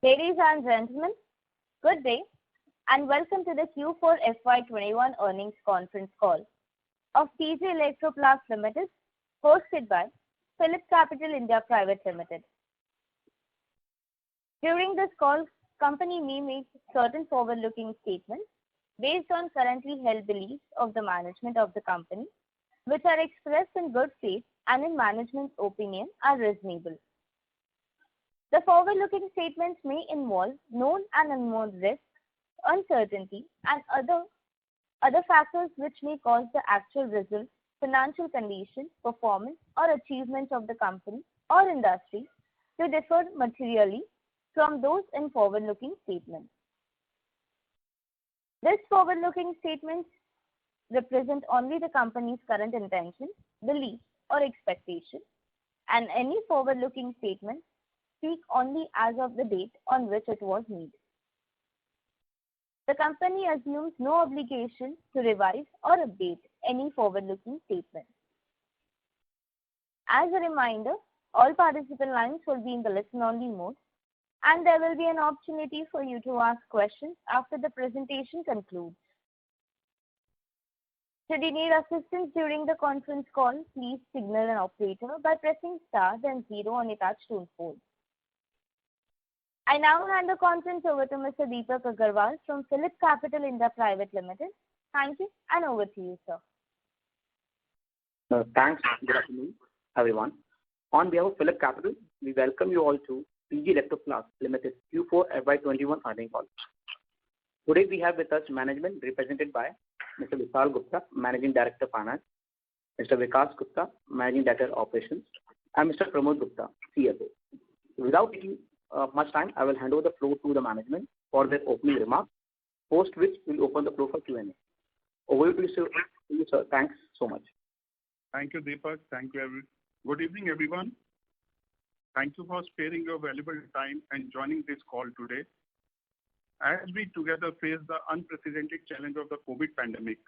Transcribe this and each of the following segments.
Ladies and gentlemen, good day and welcome to the Q4 FY21 earnings conference call of PG Electroplast Limited, hosted by PhillipCapital India Private Limited. During this call, company may make certain forward-looking statements based on currently held beliefs of the management of the company, which are expressed in good faith and in management's opinion are reasonable. The forward-looking statements may involve known and unknown risks, uncertainty, and other factors which may cause the actual results, financial condition, performance, or achievements of the company or industry to differ materially from those in forward-looking statements. These forward-looking statements represent only the company's current intentions, beliefs, or expectations, and any forward-looking statement speak only as of the date on which it was made. The company assumes no obligation to revise or update any forward-looking statement. As a reminder, all participant lines will be in the listen-only mode, and there will be an opportunity for you to ask questions after the presentation concludes. Should you need assistance during the conference call, please signal an operator by pressing star then 0 on your touch-tone phone. I now hand the conference over to Mr. Deepak Agarwal from PhillipCapital India Private Limited. Thank you, and over to you, sir. Thanks. Good afternoon, everyone. On behalf of PhillipCapital, we welcome you all to PG Electroplast Limited Q4 FY21 earnings call. Today we have with us management represented by Mr. Vishal Gupta, Managing Director Finance, Mr. Vikas Gupta, Managing Director Operations, and Mr. Pramod Gupta, CFO. Without taking much time, I will hand over the floor to the management for their opening remarks, post which we'll open the floor for Q&A. Over to you, sir. Thanks so much. Thank you, Deepak. Thank you, Good evening, everyone. Thank you for sparing your valuable time and joining this call today. As we together face the unprecedented challenge of the COVID pandemic,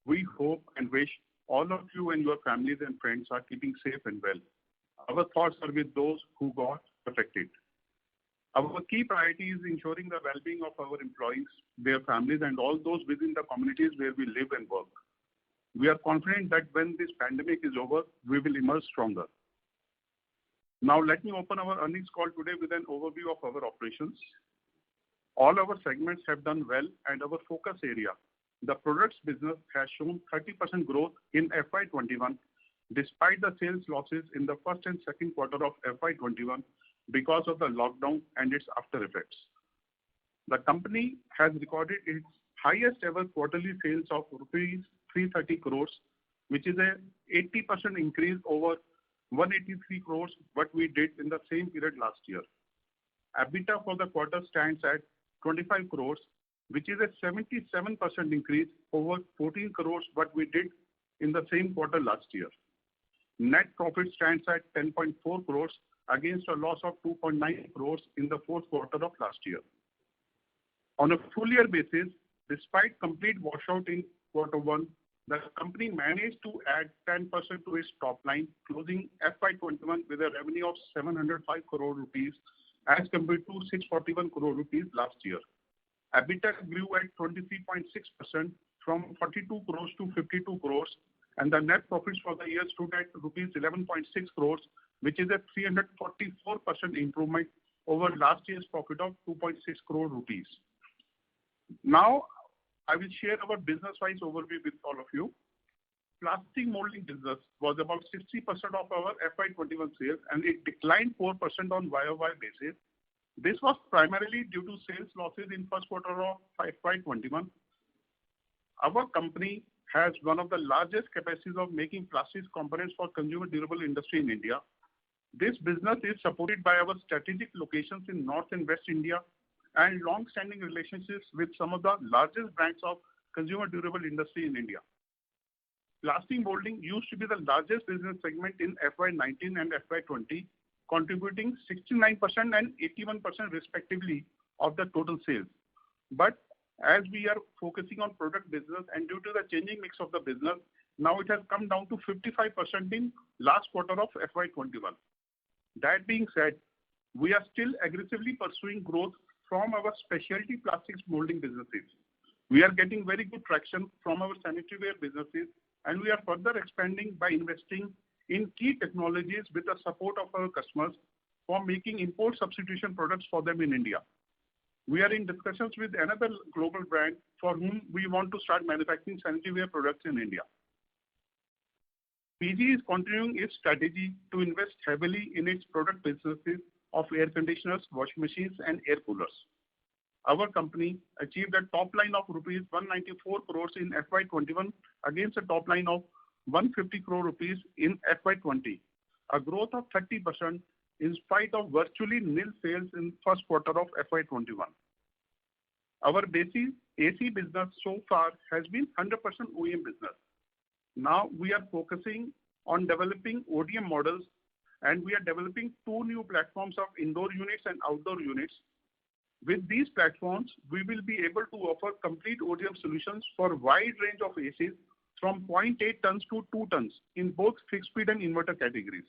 we hope and wish all of you and your families and friends are keeping safe and well. Our thoughts are with those who got affected. Our key priority is ensuring the well-being of our employees, their families, and all those within the communities where we live and work. We are confident that when this pandemic is over, we will emerge stronger. Now, let me open our earnings call today with an overview of our operations. All our segments have done well, and our focus area, the products business, has shown 30% growth in FY21, despite the sales losses in the first and second quarter of FY21 because of the lockdown and its after effects. The company has recorded its highest ever quarterly sales of rupees 330 crores, which is a 80% increase over 183 crores what we did in the same period last year. EBITDA for the quarter stands at 25 crores, which is a 77% increase over 14 crores what we did in the same quarter last year. Net profit stands at 10.4 crores against a loss of 2.9 crores in the fourth quarter of last year. On a full year basis, despite complete washout in quarter one, the company managed to add 10% to its top line, closing FY21 with a revenue of 705 crore rupees as compared to 641 crore rupees last year. EBITDA grew at 23.6% from 42 crores to 52 crores, and the net profits for the year stood at rupees 11.6 crores, which is a 344% improvement over last year's profit of 2.6 crore rupees. Now, I will share our business-wise overview with all of you. Plastic molding business was about 60% of our FY21 sales, and it declined 4% on YOY basis. This was primarily due to sales losses in first quarter of FY21. Our company has one of the largest capacities of making plastics components for consumer durable industry in India. This business is supported by our strategic locations in North and West India and long-standing relationships with some of the largest brands of consumer durable industry in India. Plastic molding used to be the largest business segment in FY19 and FY20, contributing 69% and 81% respectively of the total sales. But as we are focusing on product business and due to the changing mix of the business, now it has come down to 55% in last quarter of FY21. That being said, we are still aggressively pursuing growth from our specialty plastics molding businesses. We are getting very good traction from our sanitary ware businesses, and we are further expanding by investing in key technologies with the support of our customers for making import substitution products for them in India. We are in discussions with another global brand for whom we want to start manufacturing sanitary ware products in India. PG is continuing its strategy to invest heavily in its product businesses of air conditioners, washing machines, and air coolers. Our company achieved a top line of rupees 194 crores in FY21 against a top line of 150 crore rupees in FY20, a growth of 30% in spite of virtually nil sales in first quarter of FY21. Our basic AC business so far has been 100% OEM business. Now we are focusing on developing ODM models, and we are developing 2 new platforms of indoor units and outdoor units. With these platforms, we will be able to offer complete ODM solutions for a wide range of ACs from 0.8 tons to 2 tons in both fixed speed and inverter categories.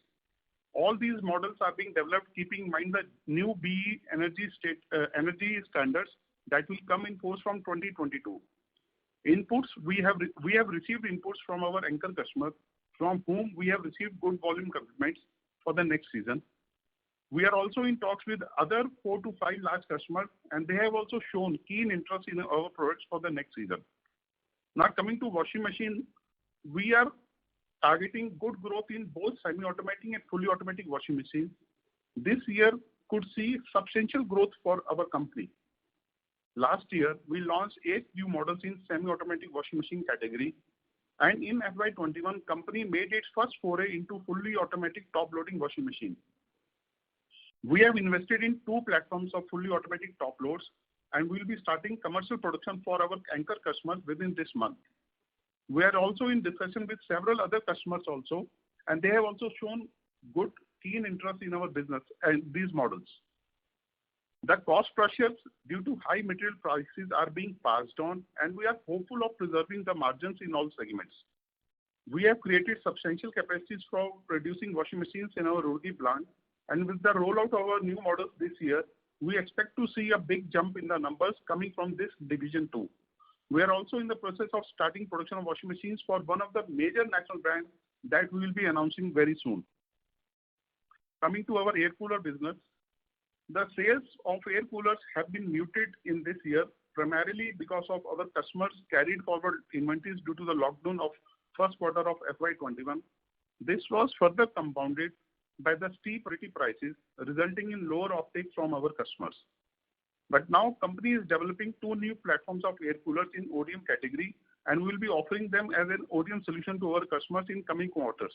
All these models are being developed keeping in mind the new BE energy standards that will come in force from 2022. We have received inputs from our anchor customers, from whom we have received good volume commitments for the next season. We are also in talks with other 4 to 5 large customers, and they have also shown keen interest in our products for the next season. Now coming to washing machine, we are targeting good growth in both semi-automatic and fully automatic washing machines. This year could see substantial growth for our company. Last year, we launched 8 new models in semi-automatic washing machine category, and in FY21, company made its first foray into fully automatic top-loading washing machine. We have invested in 2 platforms of fully automatic top loads, and we will be starting commercial production for our anchor customers within this month. We are also in discussion with several other customers also, and they have also shown good keen interest in our business and these models. The cost pressures due to high material prices are being passed on, and we are hopeful of preserving the margins in all segments. We have created substantial capacities for producing washing machines in our Roorkee plant, and with the rollout of our new models this year, we expect to see a big jump in the numbers coming from this division too. We are also in the process of starting production of washing machines for one of the major national brands that we will be announcing very soon. Coming to our air cooler business, the sales of air coolers have been muted in this year, primarily because of our customers carried forward inventories due to the lockdown of first quarter of FY21. This was further compounded by the steep commodity prices, resulting in lower uptake from our customers. But now company is developing 2 new platforms of air coolers in ODM category, and we will be offering them as an ODM solution to our customers in coming quarters.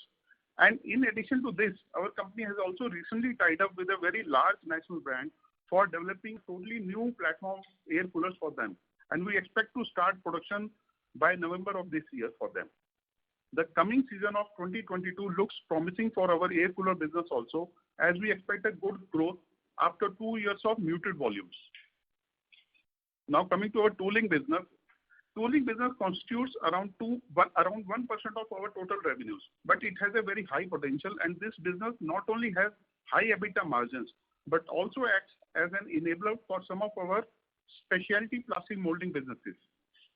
And in addition to this, our company has also recently tied up with a very large national brand for developing totally new platform air coolers for them. And we expect to start production by November of this year for them. The coming season of 2022 looks promising for our air cooler business also, as we expect a good growth after 2 years of muted volumes. Now coming to our tooling business. Tooling business constitutes around 1% of our total revenues, but it has a very high potential, and this business not only has high EBITDA margins, but also acts as an enabler for some of our specialty plastic molding businesses,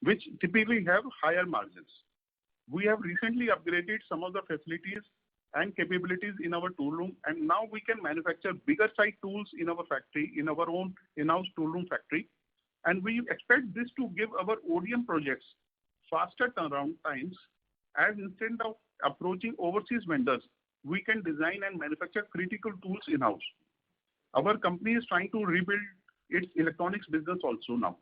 which typically have higher margins. We have recently upgraded some of the facilities and capabilities in our tool room, and now we can manufacture bigger size tools in our factory, in our own in-house tool room factory. And we expect this to give our ODM projects faster turnaround times, as instead of approaching overseas vendors, we can design and manufacture critical tools in-house. Our company is trying to rebuild its electronics business also now.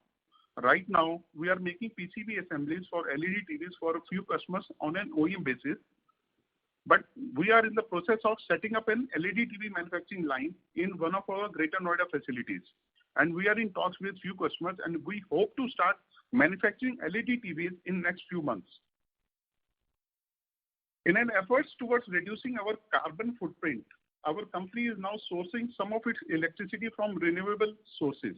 Right now, we are making PCB assemblies for LED TVs for a few customers on an OEM basis, but we are in the process of setting up an LED TV manufacturing line in one of our Greater Noida facilities. And we are in talks with few customers, and we hope to start manufacturing LED TVs in next few months. In an effort towards reducing our carbon footprint, our company is now sourcing some of its electricity from renewable sources.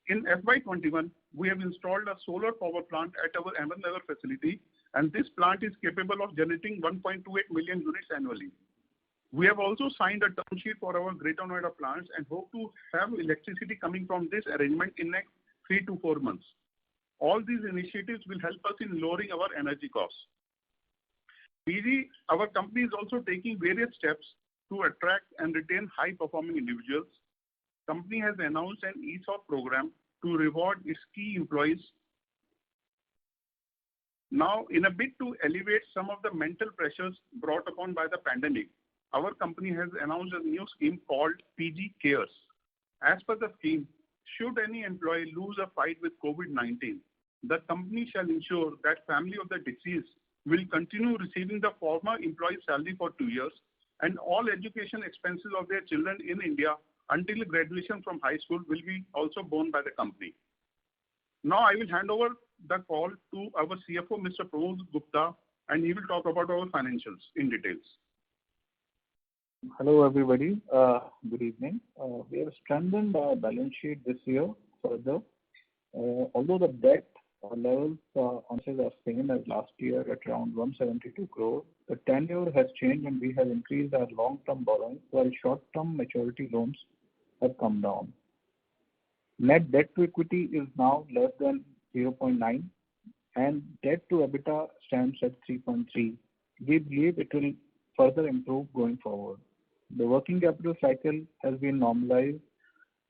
In FY21, we have installed a solar power plant at our Ahmednagar facility, and this plant is capable of generating 1.28 million units annually. We have also signed a term sheet for our Greater Noida plants and hope to have electricity coming from this arrangement in next 3 to 4 months. All these initiatives will help us in lowering our energy costs. Our company is also taking various steps to attract and retain high-performing individuals. Company has announced an ESOP program to reward its key employees. Now, in a bid to alleviate some of the mental pressures brought upon by the pandemic, our company has announced a new scheme called PG Cares. As per the scheme, should any employee lose a fight with COVID-19, the company shall ensure that family of the deceased will continue receiving the former employee salary for 2 years and all education expenses of their children in India until graduation from high school will be also borne by the company. Now I will hand over the call to our CFO, Mr. Pramod Gupta, and he will talk about our financials in details. Hello, everybody. Good evening. We have strengthened our balance sheet this year further. Although the debt levels on sales are same as last year at around 172 crore, the tenure has changed and we have increased our long-term borrowing while short-term maturity loans have come down. Net debt to equity is now less than 0.9 and debt to EBITDA stands at 3.3. We believe it will further improve going forward. The working capital cycle has been normalized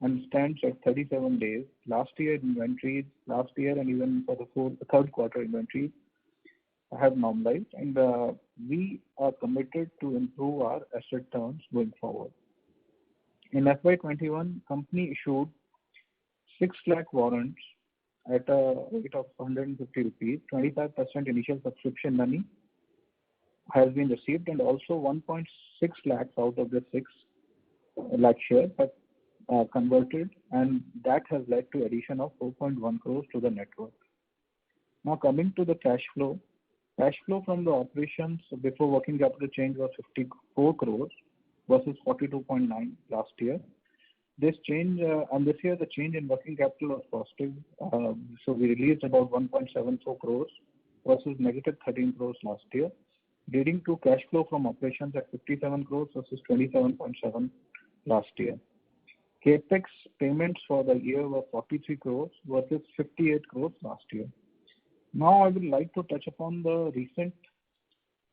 and stands at 37 days. Last year and even for the third quarter inventories have normalized, and we are committed to improve our asset turns going forward. In FY21, company issued 6 lakh warrants at a rate of 150 rupees. 25% initial subscription money has been received, and also 1.6 lakhs out of the 6 lakh shares have converted, and that has led to addition of 4.1 crores to the network. Now coming to the cash flow. Cash flow from the operations before working capital change was 54 crores versus 42.9 last year. This change, and this year the change in working capital was positive. So we released about 1.74 crores versus negative 13 crores last year, leading to cash flow from operations at 57 crores versus 27.7 last year. Capex payments for the year were 43 crores versus 58 crores last year. Now I would like to touch upon the recent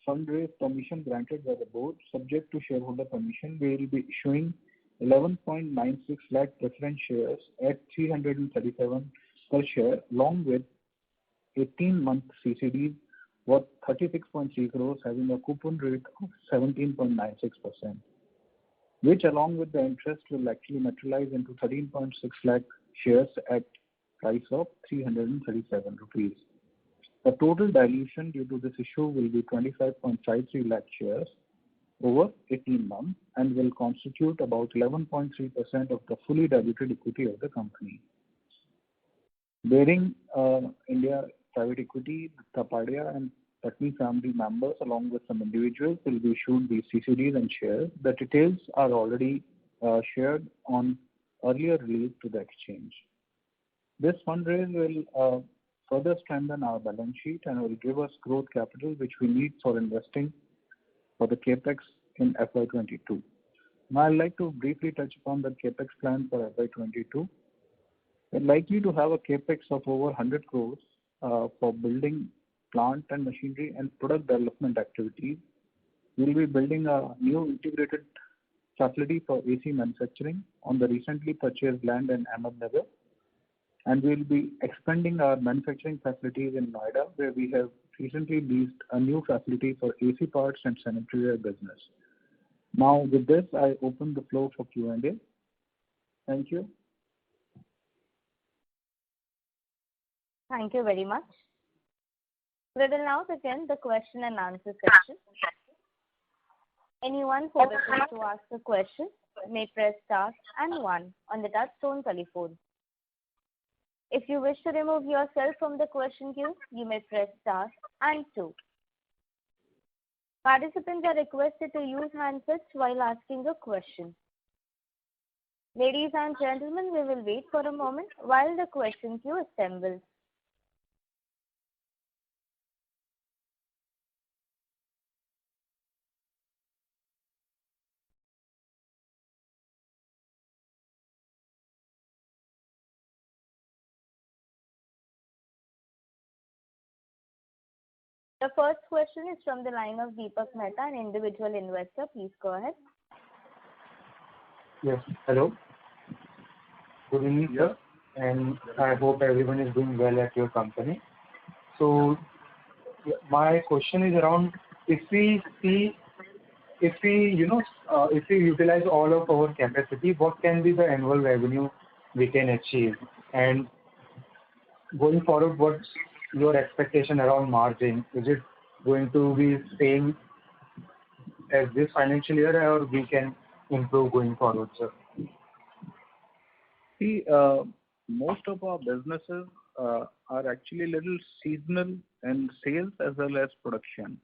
fundraise permission granted by the board. Subject to shareholder permission, we will be issuing 11.96 lakh preference shares at 337 per share, along with 18-month CCDs worth 36.3 crores having a coupon rate of 17.96%, which along with the interest will actually materialize into 13.6 lakh shares at price of 337 rupees. The total dilution due to this issue will be 25.53 lakh shares over 18 months and will constitute about 11.3% of the fully diluted equity of the company. Baring India Private Equity, Tapadia and Patni family members along with some individuals will be issued these CCDs and shares. The details are already shared on earlier release to the exchange. This fundraise will further strengthen our balance sheet and will give us growth capital which we need for investing for the capex in FY22. Now I'd like to briefly touch upon the capex plan for FY22. We're likely to have a capex of over 100 crores for building plant and machinery and product development activities. We'll be building a new integrated facility for AC manufacturing on the recently purchased land in Ahmednagar, and we'll be expanding our manufacturing facilities in Noida, where we have recently leased a new facility for AC parts and sanitary ware business. Now with this, I open the floor for Q&A. Thank you. Thank you very much. We will now begin the question and answer session. Anyone who wishes to ask a question may press star and 1 on the touchtone telephone. If you wish to remove yourself from the question queue, you may press star and 2. Participants are requested to use handsets while asking a question. Ladies and gentlemen, we will wait for a moment while the question queue assembles. The first question is from the line of Deepak Mehta, an individual investor. Please go ahead. Yes. Hello. Good evening, sir. And I hope everyone is doing well at your company. So my question is around if we utilize all of our capacity, what can be the annual revenue we can achieve? And going forward, what's your expectation around margin? Is it going to be same as this financial year, or we can improve going forward, sir? See, most of our businesses are actually little seasonal in sales as well as production.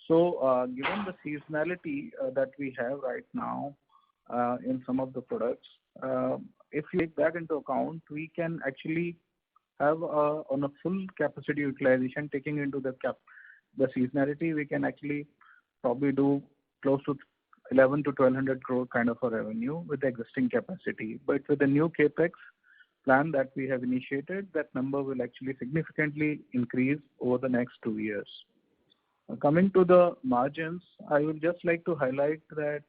So, given the seasonality that we have right now in some of the products, if you take that into account, we can actually have on a full capacity utilization, taking into the seasonality, we can actually probably do close to 11 to 1200 crore kind of a revenue with the existing capacity. But with the new capex plan that we have initiated, that number will actually significantly increase over the next 2 years. Coming to the margins, I would just like to highlight that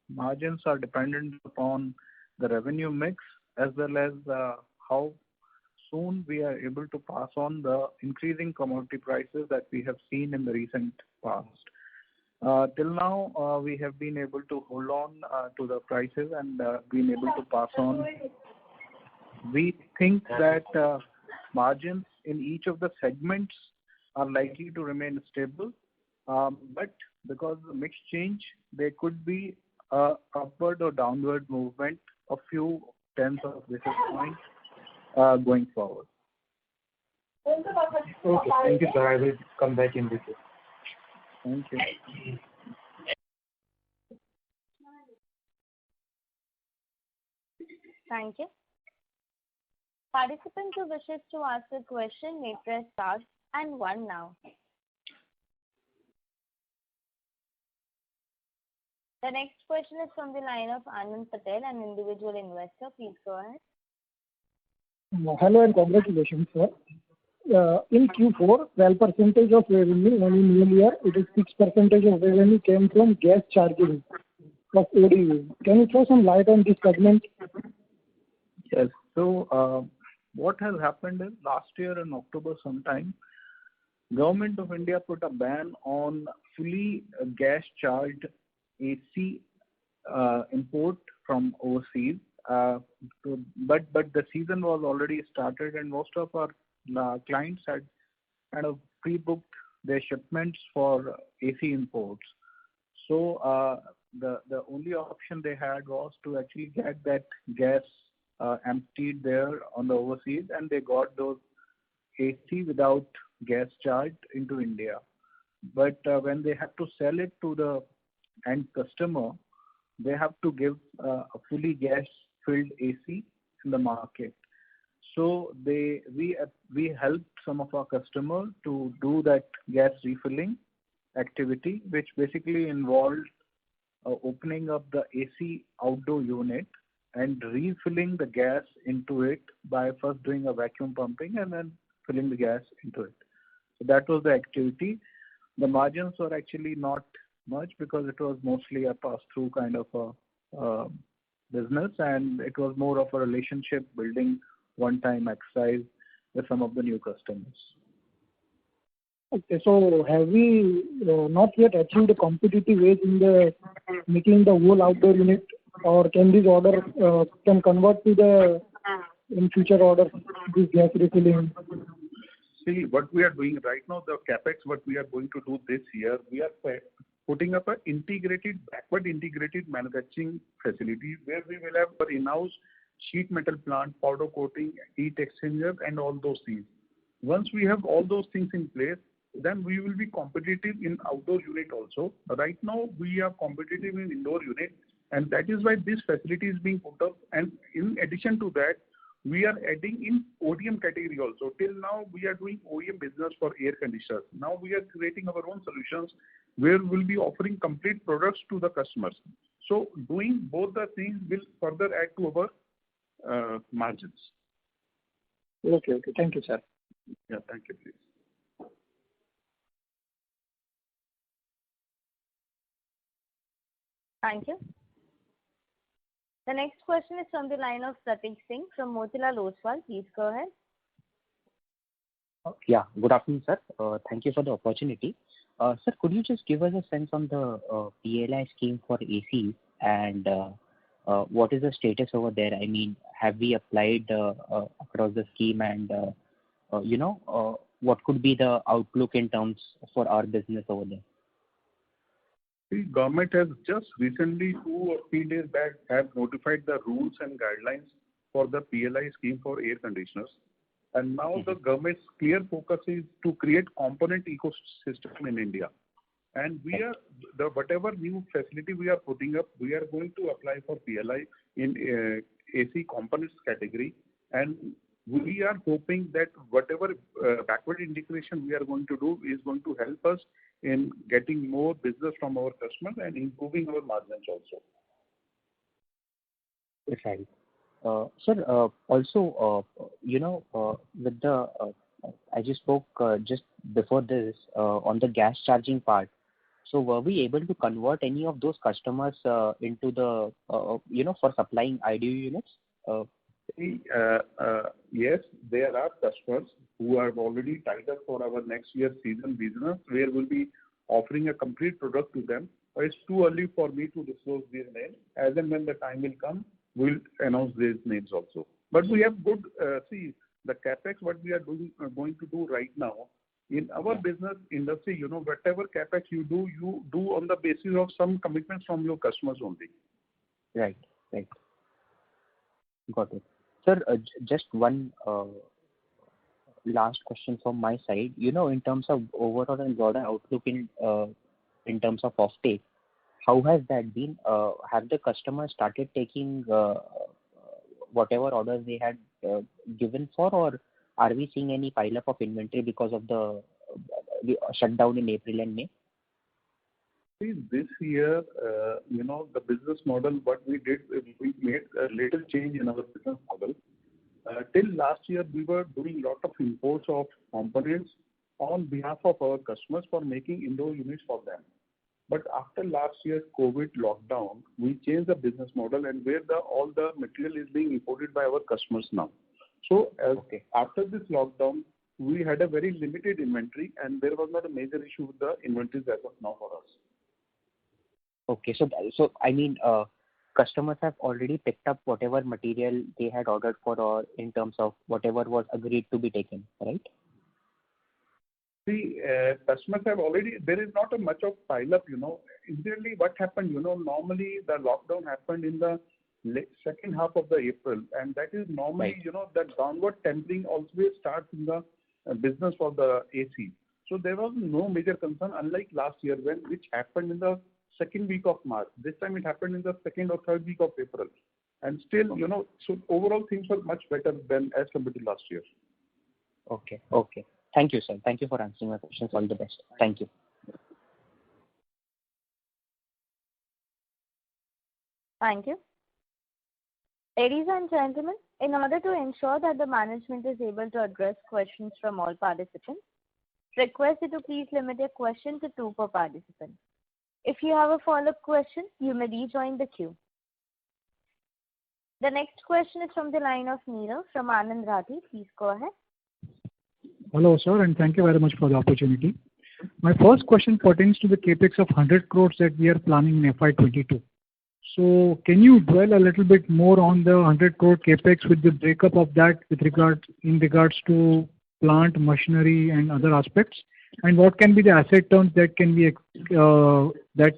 margins are dependent upon the revenue mix as well as how soon we are able to pass on the increasing commodity prices that we have seen in the recent past. Till now, we have been able to hold on to the prices and been able to pass on. We think that margins in each of the segments are likely to remain stable, but because of the mix change, there could be a upward or downward movement of few tens of basis points going forward. Okay, thank you, sir. I will come back in with you. Thank you. Thank you. Participants who wishes to ask a question may press star and 1 now. The next question is from the line of Anand Patel, an individual investor. Please go ahead. Hello and congratulations, sir. In Q4, 12% of revenue, and in new year, it is 6% of revenue came from gas charging of ODU. Can you throw some light on this segment? Yes. So, what has happened is last year in October sometime, Government of India put a ban on fully gas charged AC import from overseas. But the season was already started and most of our clients had kind of pre-booked their shipments for AC imports. So the only option they had was to actually get that gas emptied there on the overseas, and they got those AC without gas charged into India. But when they have to sell it to the end customer, they have to give a fully gas-filled AC in the market. So we helped some of our customers to do that gas refilling activity, which basically involved opening up the AC outdoor unit and refilling the gas into it by first doing a vacuum pumping and then filling the gas into it. So that was the activity. The margins were actually not much because it was mostly a pass-through kind of a business, and it was more of a relationship building one-time exercise with some of the new customers. Okay, so have we not yet achieved a competitive edge in the making the whole outdoor unit, or can this order can convert to the in future order this gas refilling? See, what we are doing right now, the capex, what we are going to do this year, we are putting up an backward integrated manufacturing facility where we will have our in-house sheet metal plant, powder coating, heat exchanger, and all those things. Once we have all those things in place, then we will be competitive in outdoor unit also. Right now, we are competitive in indoor unit, and that is why this facility is being put up. And in addition to that, we are adding in ODM category also. Till now, we are doing OEM business for air conditioners. Now we are creating our own solutions where we'll be offering complete products to the customers. So doing both the things will further add to our margins. Okay. Thank you, sir. Yeah, thank you, please. Thank you. The next question is from the line of Pratik Singh from Motilal Oswal. Please go ahead. Yeah, good afternoon, sir. Thank you for the opportunity. Sir, could you just give us a sense on the PLI scheme for AC and what is the status over there? I mean, have we applied across the scheme and, what could be the outlook in terms for our business over there? The government has just recently, 2 or 3 days back, have notified the rules and guidelines for the PLI scheme for air conditioners. And now the government's clear focus is to create component ecosystem in India. And we are, whatever new facility we are putting up, we are going to apply for PLI in AC components category. And we are hoping that whatever backward integration we are going to do is going to help us in getting more business from our customers and improving our margins also. Right. Sir, also, with the, I just spoke just before this on the gas charging part. So were we able to convert any of those customers into the, for supplying IDU units? Yes, there are customers who are already tied up for our next year season business, where we'll be offering a complete product to them. But it's too early for me to disclose these names. As and when the time will come, we'll announce these names also. But we have good, the capex what we are doing, going to do right now, in our business industry, whatever capex you do on the basis of some commitments from your customers only. Right. Got it. Sir, just one last question from my side. In terms of overall and broader outlook in terms of offtake, how has that been? Have the customers started taking whatever orders they had given for, or are we seeing any pile-up of inventory because of the shutdown in April and May? See, this year, the business model, what we did, we made a little change in our business model. Till last year, we were doing a lot of imports of components on behalf of our customers for making indoor units for them. But after last year's COVID lockdown, we changed the business model and where all the material is being imported by our customers now. So after this lockdown, we had a very limited inventory and there was not a major issue with the inventories as of now for us. Okay, so I mean, customers have already picked up whatever material they had ordered for, or in terms of whatever was agreed to be taken, right? See, customers have already, there is not a much of pile-up, Initially, what happened, normally the lockdown happened in the second half of the April, and that is normally, right. That downward tempering always starts in the business for the AC. So there was no major concern, unlike last year, which happened in the second week of March. This time it happened in the second or third week of April. And still, so overall things were much better than as compared to last year. Okay. Thank you, sir. Thank you for answering my questions. All the best. Thank you. Thank you. Ladies and gentlemen, in order to ensure that the management is able to address questions from all participants, request you to please limit your question to 2 per participant. If you have a follow-up question, you may rejoin the queue. The next question is from the line of Neerav from Anand Rathi. Please go ahead. Hello, sir, and thank you very much for the opportunity. My first question pertains to the capex of 100 crores that we are planning in FY22. So can you dwell a little bit more on the 100 crore capex with the breakup of that in regards to plant, machinery, and other aspects? And what can be the asset terms that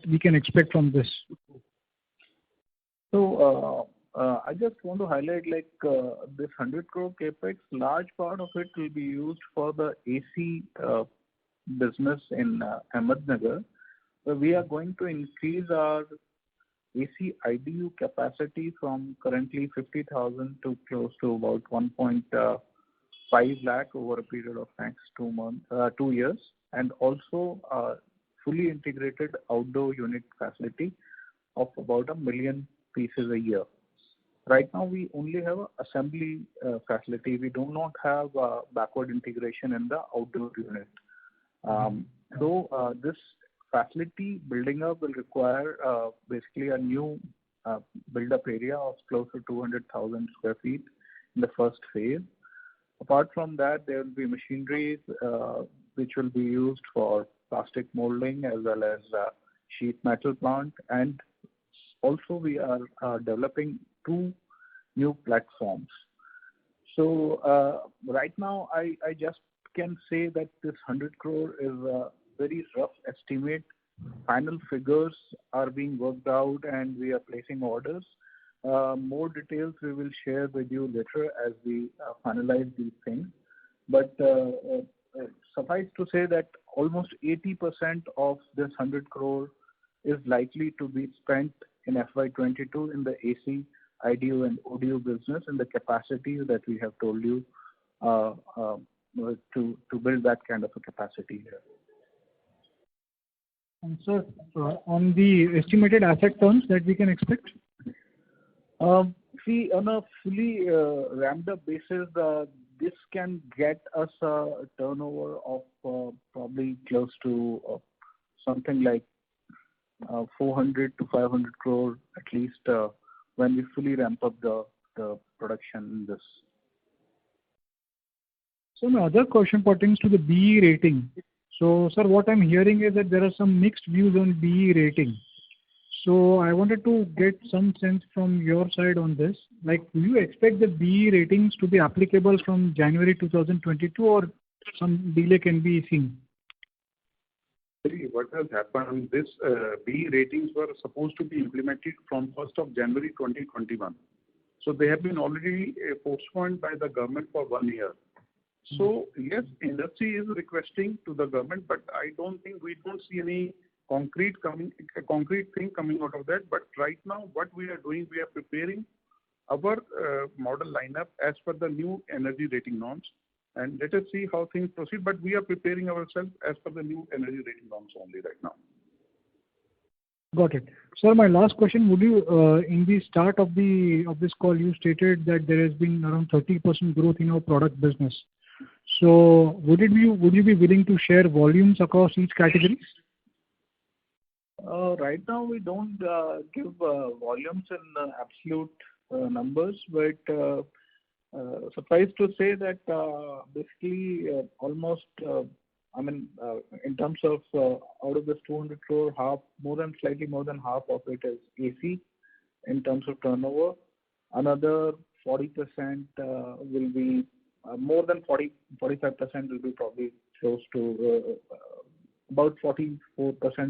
we can expect from this? So I just want to highlight this 100 crore capex, large part of it will be used for the AC business in Ahmednagar. So we are going to increase our AC IDU capacity from currently 50,000 to close to about 1.5 lakh over a period of next 2 years, and also a fully integrated outdoor unit facility of about 1 million pieces a year. Right now, we only have an assembly facility. We do not have backward integration in the outdoor unit. Though this facility building up will require basically a new build-up area of close to 200,000 square feet in the first phase. Apart from that, there will be machineries which will be used for plastic molding as well as sheet metal plant, and also we are developing 2 new platforms. So right now I just can say that this 100 crore is a very rough estimate. Final figures are being worked out and we are placing orders. More details we will share with you later as we finalize these things. But suffice to say that almost 80% of this 100 crore is likely to be spent in FY22 in the AC, IDU and ODU business and the capacity that we have told you to build that kind of a capacity here. And sir, on the estimated asset turns that we can expect? See, on a fully ramped up basis, this can get us a turnover of probably close to something like 400 to 500 crore at least when we fully ramp up the production in this. So my other question pertains to the BE rating. So sir, what I'm hearing is that there are some mixed views on BE rating. So I wanted to get some sense from your side on this. Like, do you expect the BE ratings to be applicable from January 2022 or some delay can be seen? What has happened, this BE ratings were supposed to be implemented from 1st of January 2021. So they have been already postponed by the government for 1 year. So yes, industry is requesting to the government, but I don't think we don't see any concrete thing coming out of that. But right now, what we are doing, we are preparing our model lineup as per the new energy rating norms. And let us see how things proceed. But we are preparing ourselves as per the new energy rating norms only right now. Got it. Sir, my last question, would you, in the start of this call, you stated that there has been around 30% growth in our product business. So would you be willing to share volumes across each categories? Right now we don't give volumes in absolute numbers, but suffice to say that basically almost in terms of out of this 200 crore, slightly more than half of it is AC in terms of turnover. Another 40% will be more than 45% will be probably close to about 44%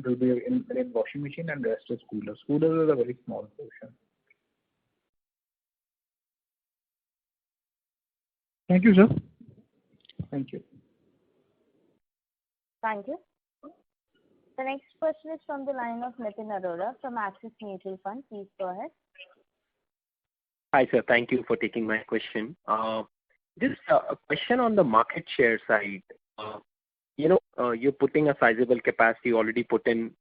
will be in washing machine and rest is coolers. Coolers is a very small portion. Thank you, sir. Thank you. Thank you. The next question is from the line of Nitin Arora from Axis Mutual Fund. Please go ahead. Hi, sir. Thank you for taking my question. Just a question on the market share side. You're putting a sizable capacity already put in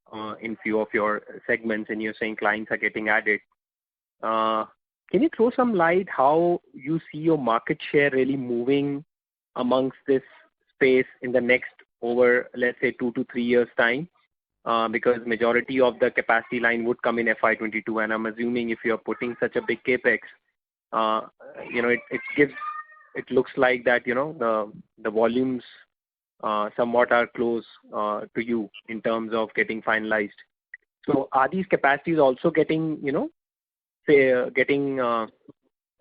few of your segments, and you're saying clients are getting added. Can you throw some light how you see your market share really moving amongst this space in the next over, let's say, 2 to 3 years time? Because majority of the capacity line would come in FY22, and I'm assuming if you're putting such a big capex, it looks like that the volumes somewhat are close to you in terms of getting finalized. So are these capacities also getting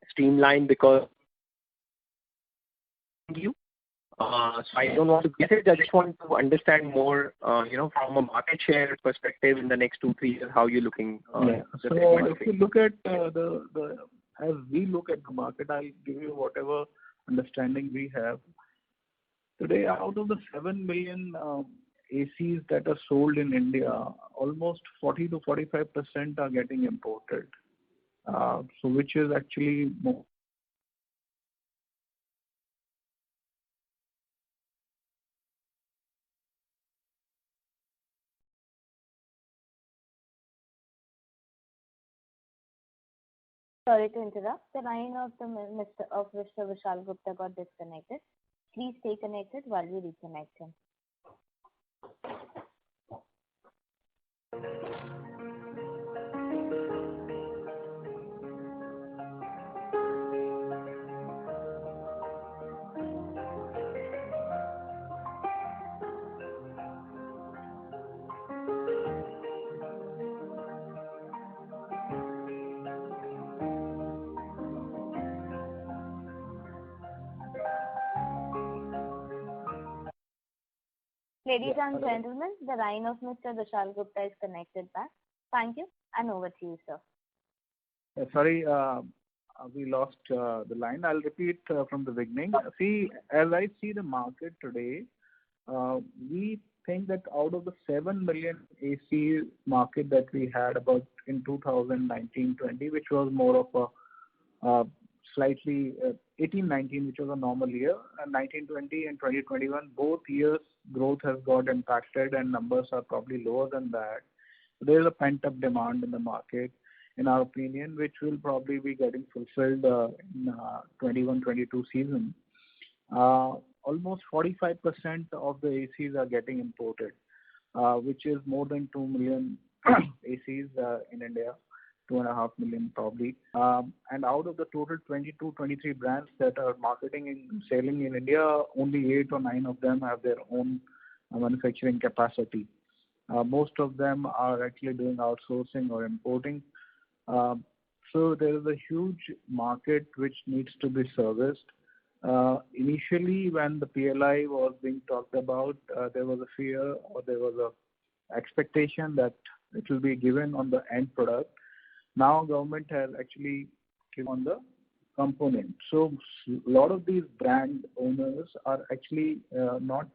streamlined because you? So I don't want to guess it. I just want to understand more, from a market share perspective in the next 2-3 years, how you're looking. So if you look at as we look at the market, I'll give you whatever understanding we have. Today, out of the 7 million ACs that are sold in India, almost 40 to 45% are getting imported. So which is actually more. Sorry to interrupt. The line of Mr. Vishal Gupta got disconnected. Please stay connected while we reconnect him. Ladies Yeah, and hello. gentlemen, the line of Mr. Vishal Gupta is connected back. Thank you, and over to you, sir. Sorry, we lost the line. I'll repeat from the beginning. See, as I see the market today, we think that out of the 7 million AC market that we had about in 2019-20, which was more of a slightly 18-19, which was a normal year, and 19-20 and 2021, both years growth has got impacted and numbers are probably lower than that. So there is a pent-up demand in the market, in our opinion, which will probably be getting fulfilled in 21-22 season. Almost 45% of the ACs are getting imported, which is more than 2 million ACs in India, 2.5 million probably. And out of the total 22-23 brands that are marketing and selling in India, only 8 or 9 of them have their own manufacturing capacity. Most of them are actually doing outsourcing or importing. So there is a huge market which needs to be serviced. Initially, when the PLI was being talked about, there was a fear or there was a expectation that it will be given on the end product. Now government has actually given on the component. So a lot of these brand owners are actually not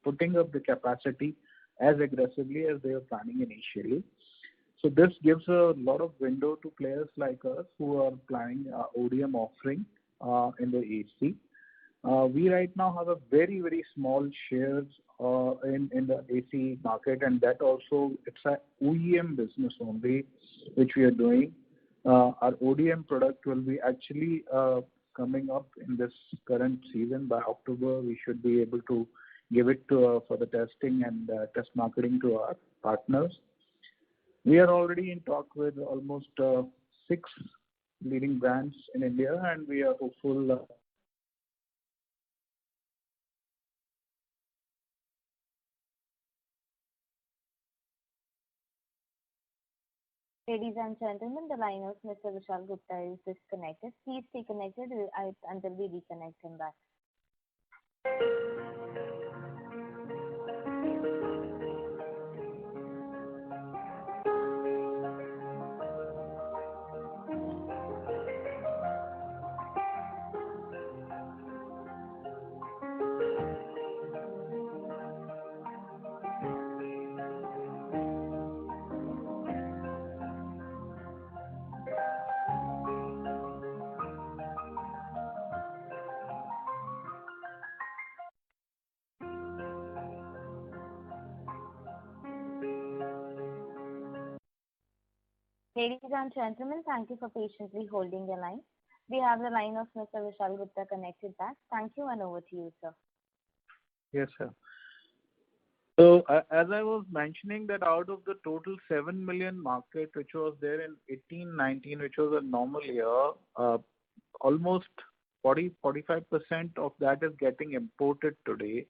putting up the capacity as aggressively as they were planning initially. So this gives a lot of window to players like us who are planning ODM offering in the AC. We right now have a very, very small shares in the AC market, and that also it's a OEM business only, which we are doing. Our ODM product will be actually coming up in this current season. By October, we should be able to give it to for the testing and test marketing to our partners. We are already in talk with almost 6 leading brands in India, and we are hopeful. Ladies and gentlemen, the line of Mr. Vishal Gupta is disconnected. Please stay connected until we reconnect him back. Ladies and gentlemen, thank you for patiently holding the line. We have the line of Mr. Vishal Gupta connected back. Thank you, and over to you, sir. Yes, sir. So as I was mentioning that out of the total 7 million market which was there in 18-19, which was a normal year, almost 40-45% of that is getting imported today.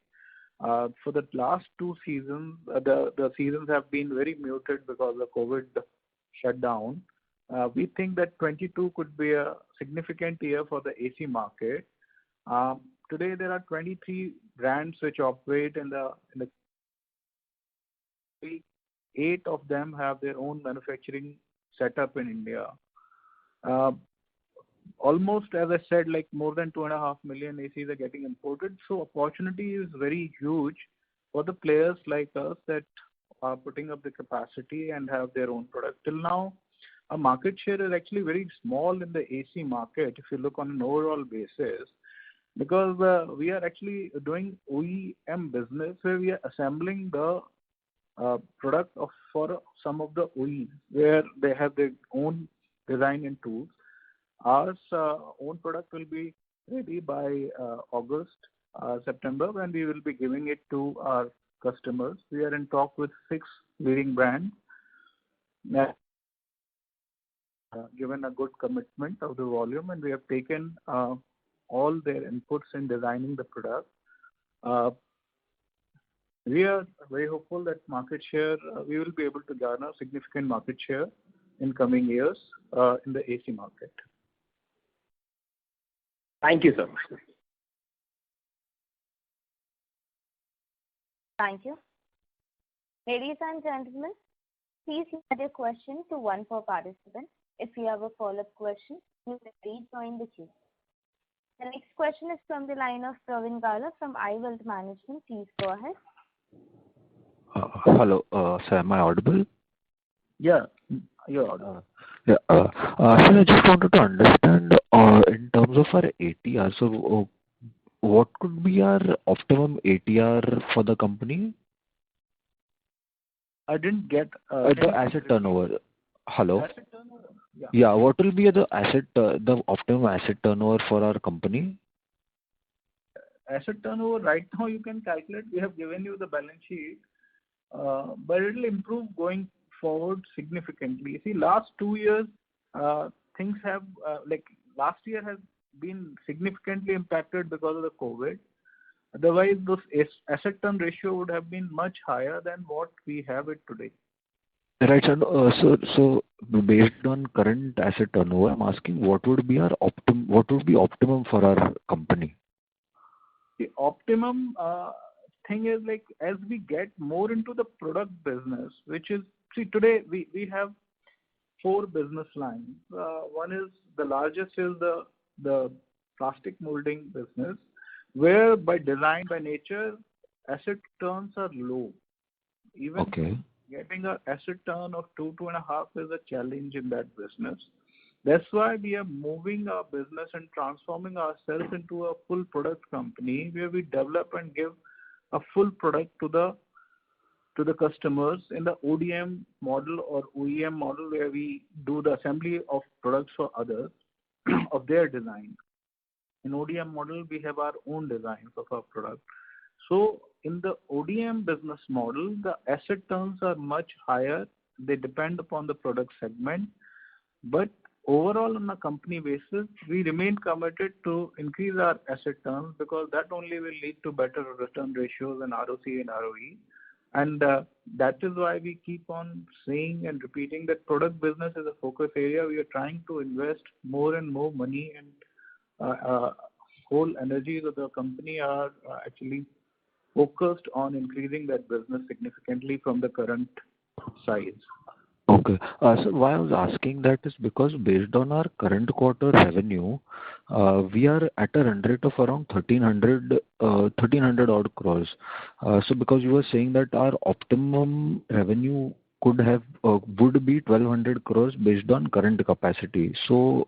For the last 2 seasons, the seasons have been very muted because of COVID shutdown. We think that 22 could be a significant year for the AC market. Today there are 23 brands which operate in the 8 of them have their own manufacturing setup in India. Almost, as I said, like more than 2.5 million ACs are getting imported. So opportunity is very huge for the players like us that are putting up the capacity and have their own product. Till now, our market share is actually very small in the AC market if you look on an overall basis, because we are actually doing OEM business where we are assembling the product for some of the OEs where they have their own design and tools. Our own product will be ready by August, September, when we will be giving it to our customers. We are in talk with 6 leading brands, given a good commitment of the volume, and we have taken all their inputs in designing the product. We are very hopeful that market share, we will be able to garner significant market share in coming years in the AC market. Thank you, sir. Thank you. Ladies and gentlemen, please limit your question to one per participant. If you have a follow-up question, you may rejoin the queue. The next question is from the line of Praveen Gala from iWealth Management. Please go ahead. Hello, sir, am I audible? Yeah, you're audible. Sir, I just wanted to understand in terms of our ATR. So, what could be our optimum ATR for the company? I didn't get The asset turnover. Hello? asset turnover. Yeah. Yeah, what will be the optimum asset turnover for our company? Asset turnover right now you can calculate. We have given you the balance sheet, but it will improve going forward significantly. You see, last 2 years, things have like last year has been significantly impacted because of the COVID. Otherwise, this asset turn ratio would have been much higher than what we have it today. Right, sir. So based on current asset turnover, I'm asking what would be optimum for our company? The optimum thing is like as we get more into the product business, which is, see, today we have 4 business lines. One is the largest is the plastic molding business, where by design, by nature, asset turns are low. Even Okay. getting an asset turn of 2.5 is a challenge in that business. That's why we are moving our business and transforming ourselves into a full product company where we develop and give a full product to the customers in the ODM model or OEM model, where we do the assembly of products for others of their design. In ODM model, we have our own designs of our product. So in the ODM business model, the asset turns are much higher. They depend upon the product segment. But overall, on a company basis, we remain committed to increase our asset turns, because that only will lead to better return ratios and ROC and ROE. And that is why we keep on saying and repeating that product business is a focus area. We are trying to invest more and more money, and whole energies of the company are actually focused on increasing that business significantly from the current size. Okay. So why I was asking that is because based on our current quarter revenue, we are at a run rate of around 1300 odd crores. So because you were saying that our optimum revenue would be 1200 crores based on current capacity. So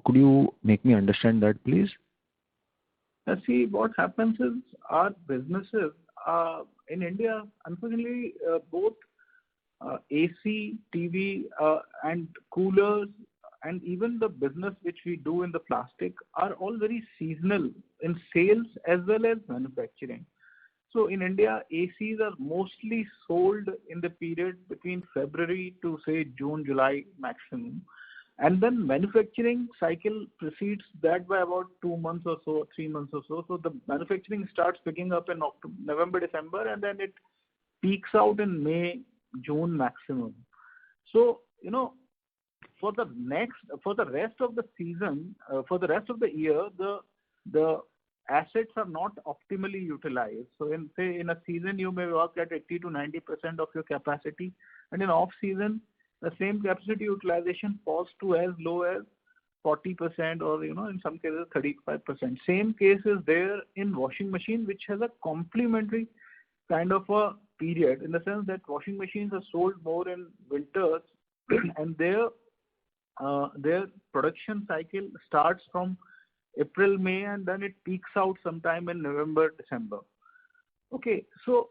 could you make me understand that, please? See, what happens is our businesses in India, unfortunately, both AC, TV, and coolers, and even the business which we do in the plastic are all very seasonal in sales as well as manufacturing. So in India, ACs are mostly sold in the period between February to say June, July maximum. And then manufacturing cycle precedes that by about 2 months or so, 3 months or so. So the manufacturing starts picking up in November, December, and then it peaks out in May, June maximum. So, for the rest of the season, for the rest of the year, the assets are not optimally utilized. So in a season, you may work at 80 to 90% of your capacity, and in off season, the same capacity utilization falls to as low as 40% or, in some cases 35%. Same case is there in washing machine, which has a complementary kind of a period, in the sense that washing machines are sold more in winters and their production cycle starts from April, May, and then it peaks out sometime in November, December. Okay, so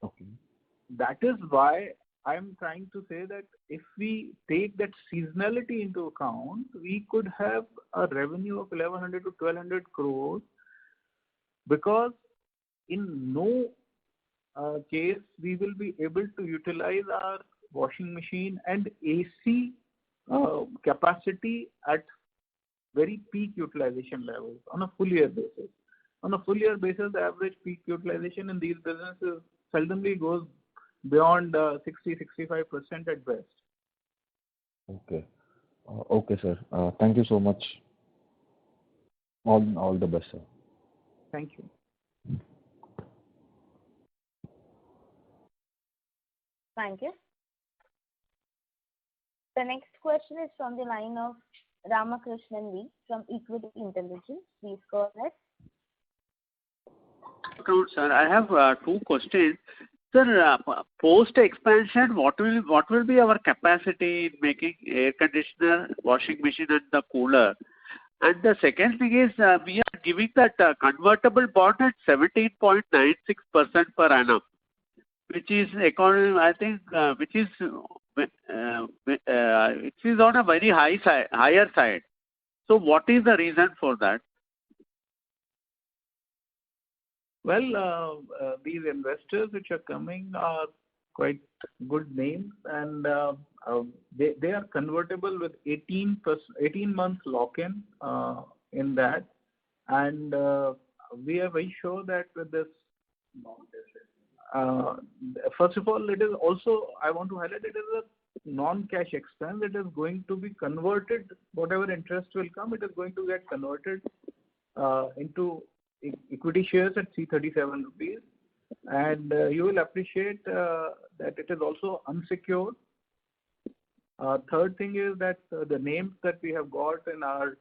that is why I'm trying to say that if we take that seasonality into account, we could have a revenue of 1100 to 1200 crores, because in no case we will be able to utilize our washing machine and AC capacity at very peak utilization levels on a full year basis. On a full year basis, the average peak utilization in these businesses seldomly goes beyond 60-65% at best. Okay. Okay, sir. Thank you so much. All the best, sir. Thank you. Thank you. The next question is from the line of Ramakrishnan V from Equity Intelligence. Please go ahead. Sir, I have two questions. Sir, post expansion, what will be our capacity in making air conditioner, washing machine, and the cooler? And the second thing is, we are giving that convertible bond at 17.96% per annum, which is I think, which is on a very higher side. So, what is the reason for that? Well, these investors which are coming are quite good names, and they are convertible with 18 months lock-in in that, and we are very sure that with this. First of all, it is also, I want to highlight, it is a non-cash expense. It is going to be converted. Whatever interest will come, it is going to get converted into equity shares at 337 rupees, and you will appreciate that it is also unsecured. Third thing is that the names that we have got in our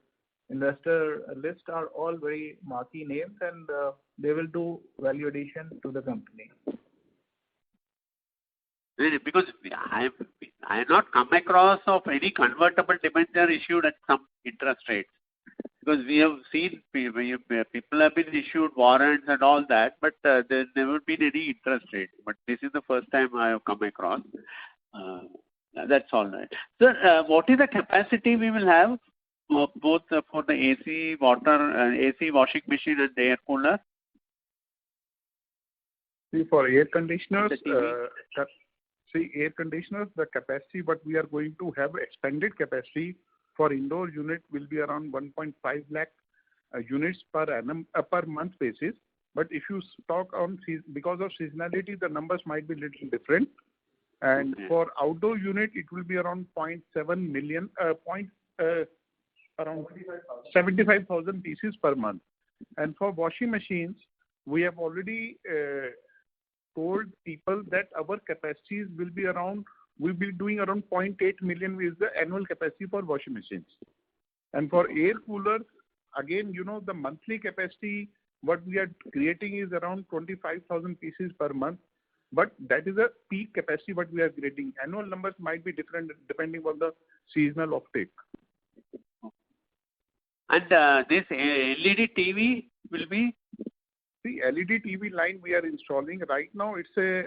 investor list are all very marquee names, and they will do value addition to the company. Really, because I have not come across of any convertible debenture issued at some interest rates. Because we have seen people have been issued warrants and all that, but there's never been any interest rate. But this is the first time I have come across. That's all right. Sir, what is the capacity we will have both for the AC washing machine and the air cooler? See, for air conditioners, the capacity what we are going to have expanded capacity for indoor unit will be around 1.5 lakh units per annum per month basis. But if you talk on because of seasonality, the numbers might be little different. And for outdoor unit, it will be around 0.7 million, around 75,000 pieces per month. And for washing machines, we have already told people that our capacities will be around. We'll be doing around 0.8 million is the annual capacity for washing machines. And for air coolers, again, the monthly capacity, what we are creating is around 25,000 pieces per month. But that is a peak capacity what we are creating. Annual numbers might be different depending on the seasonal offtake. And this LED TV will be? The LED TV line we are installing right now, it's a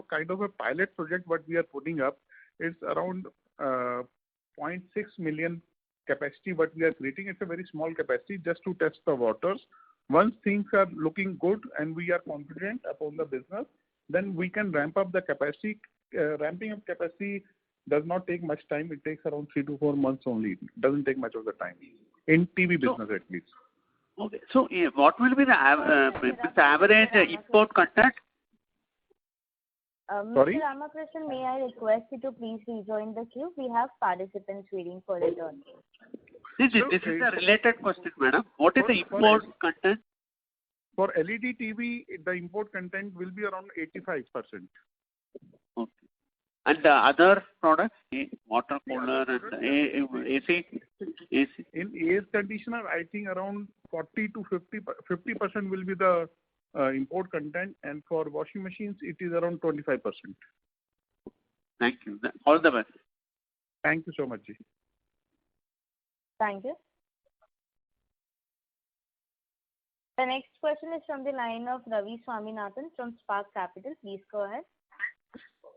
kind of a pilot project what we are putting up. It's around 0.6 million capacity what we are creating. It's a very small capacity just to test the waters. Once things are looking good and we are confident upon the business, then we can ramp up the capacity. Ramping up capacity does not take much time. It takes around 3 to 4 months only. It doesn't take much of the time in TV business at least. Okay. So, what will be the average import content? Sorry? Mr. Ramakrishnan, may I request you to please rejoin the queue? We have participants waiting for their turn. This is a related question, madam. What is the import content? For LED TV, the import content will be around 85%. Okay. And the other products, water cooler and AC? In air conditioner, I think around 40 to 50% will be the import content, and for washing machines, it is around 25%. Thank you. All the best. Thank you so much, Ji. Thank you. The next question is from the line of Ravi Swaminathan from Spark Capital. Please go ahead.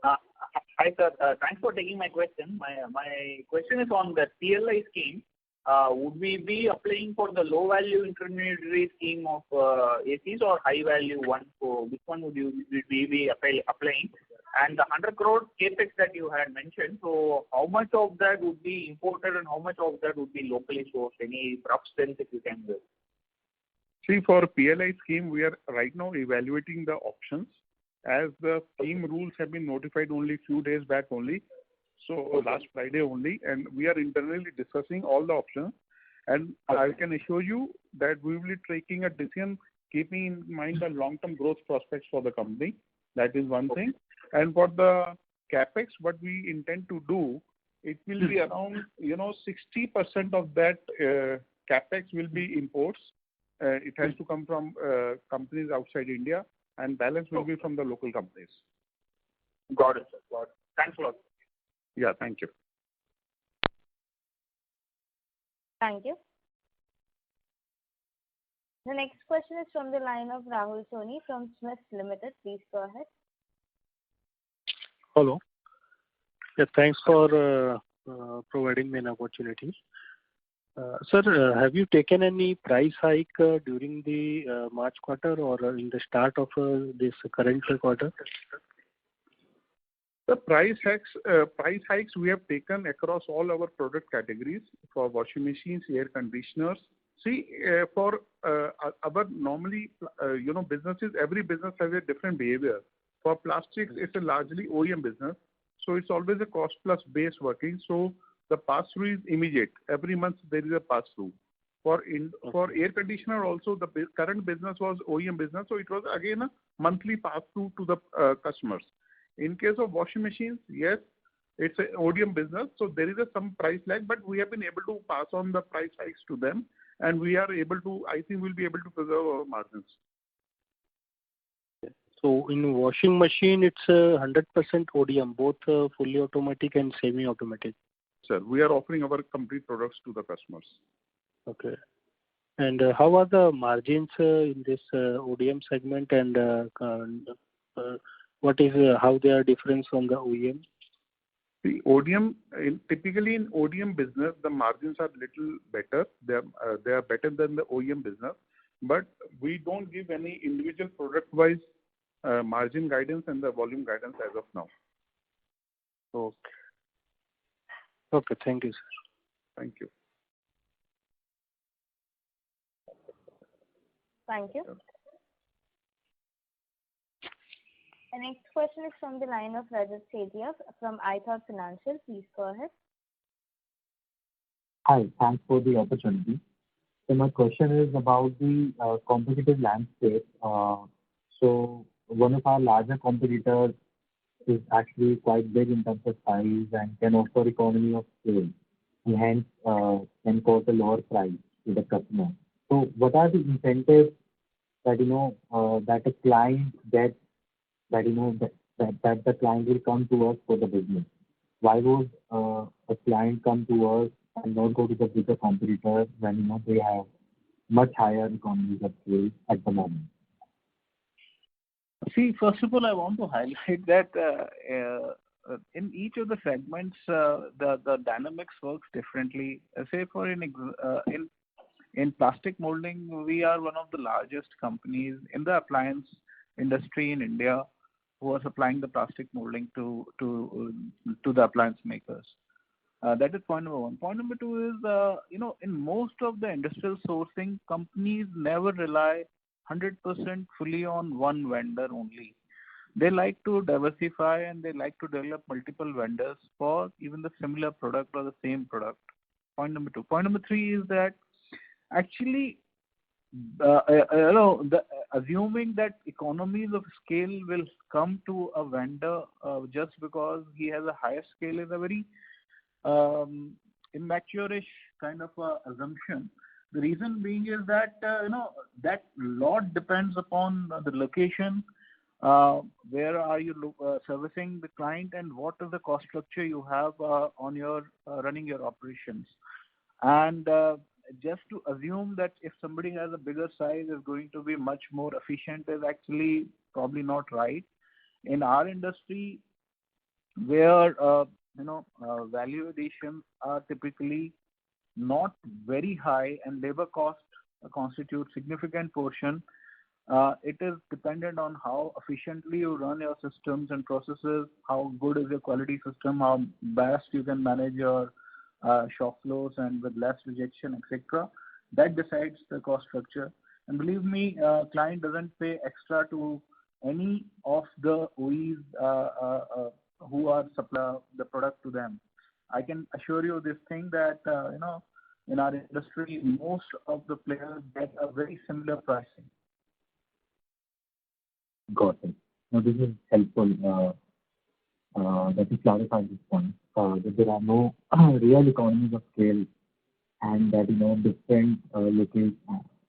Hi, sir. Thanks for taking my question. My question is on the PLI scheme. Would we be applying for the low-value intermediary scheme of ACs or high-value one? So which one would we be applying? And the 100 crore capex that you had mentioned, so how much of that would be imported and how much of that would be locally sourced? Any rough sense if you can give? See, for PLI scheme, we are right now evaluating the options, as the scheme rules have been notified only few days back only, so last Friday only, and we are internally discussing all the options. And I can assure you that we will be taking a decision keeping in mind the long-term growth prospects for the company. That is one thing. And for the CapEx, what we intend to do, it will be around 60% of that CapEx will be imports. It has to come from companies outside India, and balance will be from the local companies. Got it, sir. Got it. Thanks a lot. Yeah, thank you. Thank you. The next question is from the line of Rahul Soni from Smith Limited. Please go ahead. Hello. Yeah, thanks for providing me an opportunity. Sir, have you taken any price hike during the March quarter or in the start of this current quarter? The price hikes we have taken across all our product categories for washing machines, air conditioners. See, for our normally, businesses, every business has a different behavior. For plastics, it's a largely OEM business, so it's always a cost plus base working. So the pass-through is immediate. Every month there is a pass-through. For air conditioner also, the current business was OEM business, so it was again a monthly pass-through to the customers. In case of washing machines, yes, it's an ODM business, so there is some price lag, but we have been able to pass on the price hikes to them, and we are able to, I think we'll be able to preserve our margins. So in washing machine, it's 100% ODM, both fully automatic and semi-automatic. Sir, we are offering our complete products to the customers. Okay. And how are the margins in this ODM segment, and what is how they are different from the OEM? The ODM, typically in ODM business, the margins are little better. They are better than the OEM business, but we don't give any individual product-wise margin guidance and the volume guidance as of now. Okay. Okay, thank you, sir. Thank you. Thank you. The next question is from the line of Rajat Sethia from iThought Financial. Please go ahead. Hi, thanks for the opportunity. So my question is about the competitive landscape. So one of our larger competitors is actually quite big in terms of size and can offer economy of scale, and hence can quote a lower price to the customer. So what are the incentives that that a client gets, that the client will come to us for the business? Why would a client come to us and not go to the bigger competitor when they have much higher economies of scale at the moment? See, first of all, I want to highlight that in each of the segments, the dynamics works differently. Say for in plastic molding, we are one of the largest companies in the appliance industry in India who are supplying the plastic molding to the appliance makers. That is point number one. Point number two is, in most of the industrial sourcing, companies never rely 100% fully on one vendor only. They like to diversify and they like to develop multiple vendors for even the similar product or the same product. Point number two. Point number three is that actually, assuming that economies of scale will come to a vendor just because he has a higher scale is a very immature-ish kind of assumption. The reason being is that that lot depends upon the location, where are you servicing the client, and what is the cost structure you have on your running your operations. And just to assume that if somebody has a bigger size is going to be much more efficient is actually probably not right. In our industry, where value additions are typically not very high and labor cost constitutes significant portion, it is dependent on how efficiently you run your systems and processes, how good is your quality system, how best you can manage your shop floors and with less rejection, etc. That decides the cost structure. And believe me, client doesn't pay extra to any of the OEs who are supply the product to them. I can assure you this thing that in our industry, most of the players get a very similar pricing. Got it. Now this is helpful. that you clarified this point, that there are no real economies of scale and that, different locations,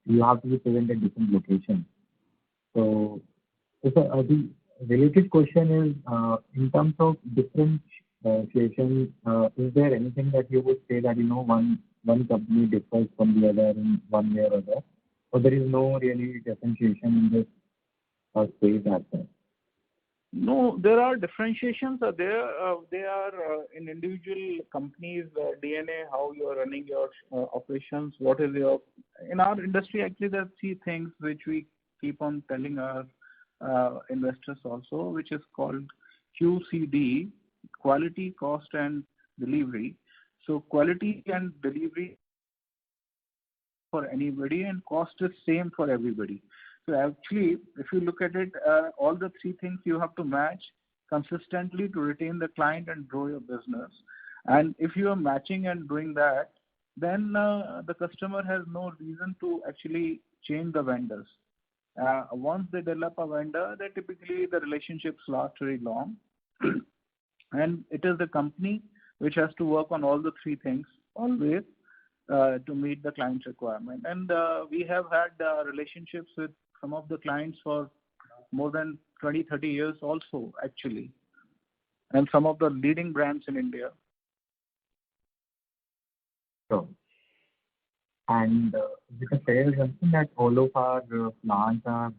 you have to be present at different locations. So the related question is, in terms of differentiation, is there anything that you would say that, one company differs from the other in one way or other, or there is no really differentiation in this space as well? No, there are differentiations are there. They are in individual companies' DNA, how you are running your operations, what is your... In our industry, actually, there are three things which we keep on telling our investors also, which is called QCD, quality, cost, and delivery. So quality and delivery for anybody, and cost is same for everybody. So actually, if you look at it, all the three things you have to match consistently to retain the client and grow your business. And if you are matching and doing that, then the customer has no reason to actually change the vendors. Once they develop a vendor, they typically the relationships last very long. And it is the company which has to work on all the three things always to meet the client's requirement. And we have had relationships with some of the clients for more than 20, 30 years also, actually, and some of the leading brands in India. Sure. And with a fair assumption that all of our plants are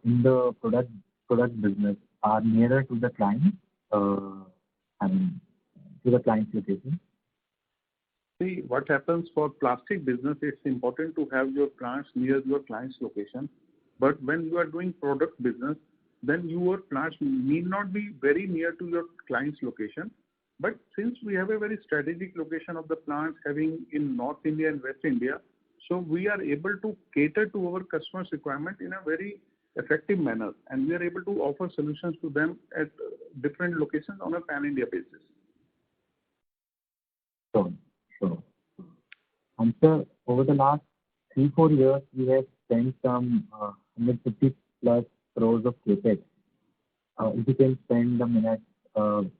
in the product business are nearer to the client, to the client's location. See, what happens for plastic business, it's important to have your plants near your client's location. But when you are doing product business, then your plants need not be very near to your client's location. But since we have a very strategic location of the plants having in North India and West India, so we are able to cater to our customers' requirement in a very effective manner. And we are able to offer solutions to them at different locations on a pan-India basis. Sure. And sir, over the last 3-4 years, we have spent some 150 plus crores of capex. If you can spend a minute on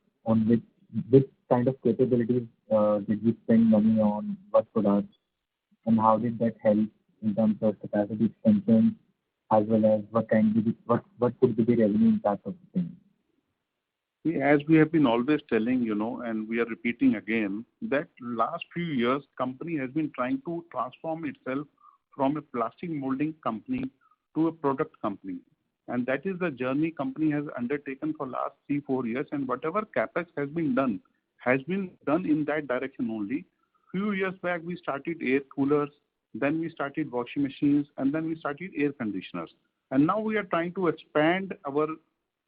which kind of capabilities did we spend money on, what products, and how did that help in terms of capacity expansion, as well as what could be the revenue impact of the same? See, as we have been always telling, and we are repeating again, that last few years, company has been trying to transform itself from a plastic molding company to a product company. And that is the journey company has undertaken for last 3-4 years. And whatever capex has been done in that direction only. Few years back, we started air coolers, then we started washing machines, and then we started air conditioners. And now we are trying to expand our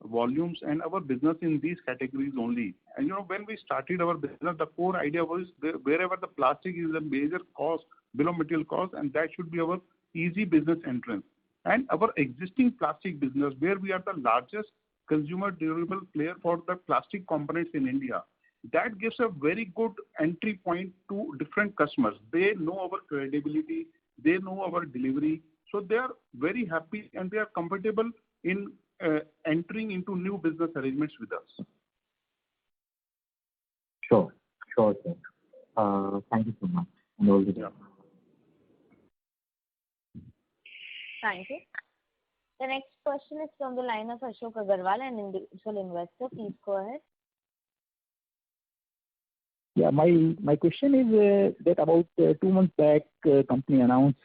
volumes and our business in these categories only. And when we started our business, the core idea was wherever the plastic is a major cost, bill of material cost, and that should be our easy business entrance. And our existing plastic business, where we are the largest consumer durable player for the plastic components in India, that gives a very good entry point to different customers. They know our credibility, they know our delivery, so they are very happy and they are comfortable in entering into new business arrangements with us. Sure, sir. Thank you so much. And all the best. Thank you. The next question is from the line of Ashok Agarwal, an individual investor. Please go ahead. Yeah, my question is that about 2 months back, company announced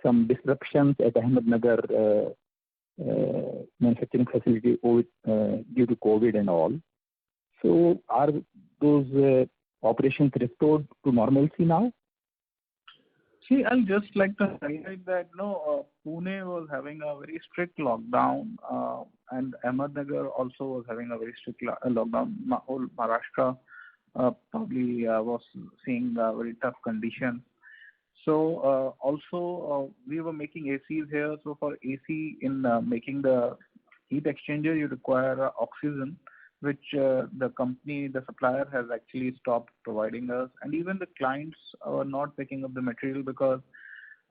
some disruptions at Ahmednagar manufacturing facility due to COVID and all. So are those operations restored to normalcy now? See, I'll just like to highlight that Pune was having a very strict lockdown, and Ahmednagar also was having a very strict lockdown. Whole Maharashtra probably was seeing very tough conditions. So also we were making ACs here. So for AC, in making the heat exchanger, you require oxygen, which the supplier has actually stopped providing us. And even the clients are not picking up the material because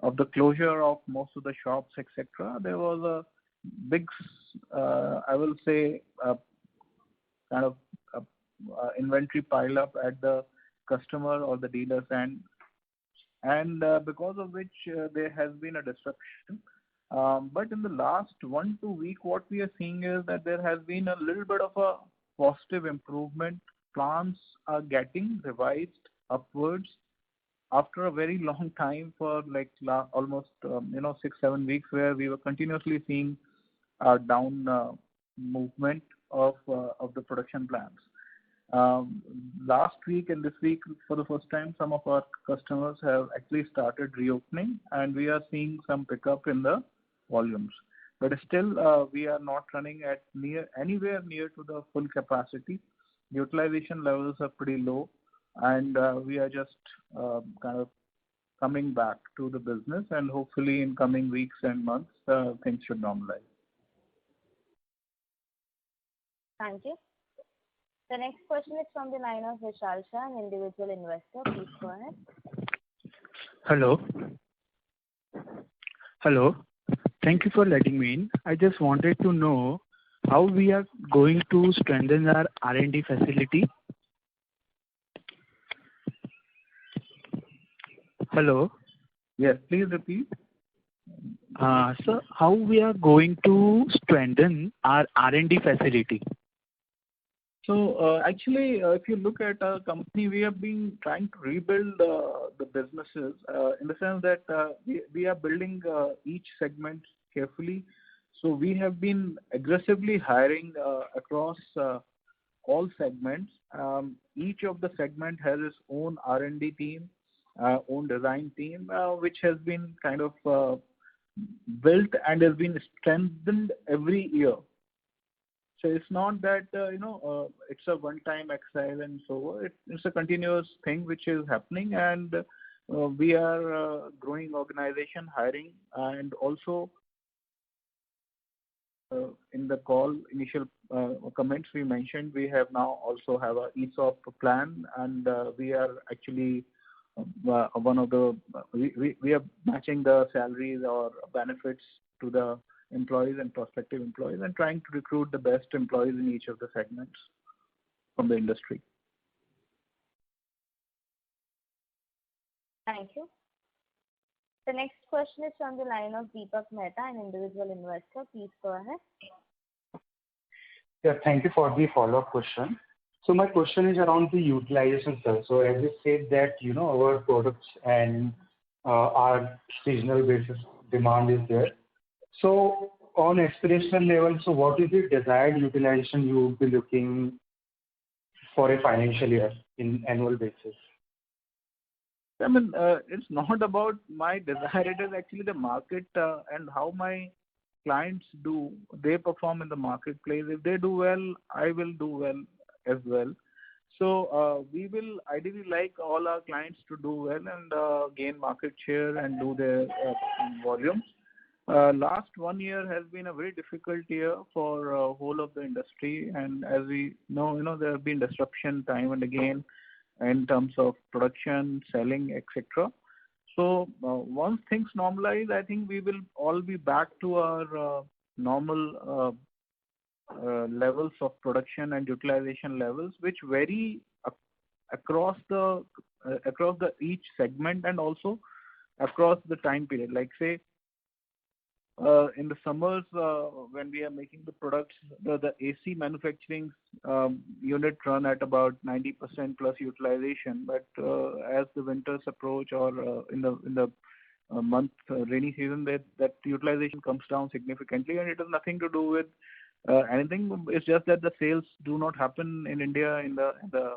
of the closure of most of the shops, etc. There was a big, I will say, kind of inventory pile up at the customer or the dealer's end, and because of which there has been a disruption. But in the last 1-2 weeks, what we are seeing is that there has been a little bit of a positive improvement. Plans are getting revised upwards after a very long time, for like almost 6-7 weeks, where we were continuously seeing a down movement of the production plans. Last week and this week, for the first time, some of our customers have actually started reopening, and we are seeing some pickup in the volumes. But still, we are not running at anywhere near to the full capacity. Utilization levels are pretty low, and we are just kind of coming back to the business, and hopefully in coming weeks and months, things should normalize. Thank you. The next question is from the line of Vishal Shah, an individual investor. Please go ahead. Hello. Thank you for letting me in. I just wanted to know how we are going to strengthen our R&D facility. Hello. Yes, please repeat. So how we are going to strengthen our R&D facility? So actually, if you look at our company, we have been trying to rebuild the businesses in the sense that we are building each segment carefully. So we have been aggressively hiring across all segments. Each of the segment has its own R&D team, own design team, which has been kind of built and has been strengthened every year. So it's not that it's a one-time exercise and so on. It's a continuous thing which is happening, and we are a growing organization, hiring, and also in the call initial comments we mentioned, we have now also have a ESOP plan, and we are actually one of the we are matching the salaries or benefits to the employees and prospective employees, and trying to recruit the best employees in each of the segments from the industry. Thank you. The next question is from the line of Deepak Mehta, an individual investor. Please go ahead. Yeah, thank you for the follow-up question. So my question is around the utilization, sir. So as you said that, our products and our seasonal basis demand is there. So on aspirational level, so what is the desired utilization you would be looking for a financial year in annual basis? I mean, it's not about my desire. It is actually the market and how my clients do. They perform in the marketplace. If they do well, I will do well as well. So we will ideally like all our clients to do well and gain market share and do their volumes. Last 1 year has been a very difficult year for whole of the industry, and as we know, there have been disruption time and again in terms of production, selling, etc. So once things normalize, I think we will all be back to our normal levels of production and utilization levels, which vary across the each segment and also across the time period. Like say, in the summers when we are making the products, the AC manufacturing unit run at about 90% plus utilization. But as the winters approach or in the month rainy season, that utilization comes down significantly, and it has nothing to do with anything. It's just that the sales do not happen in India in the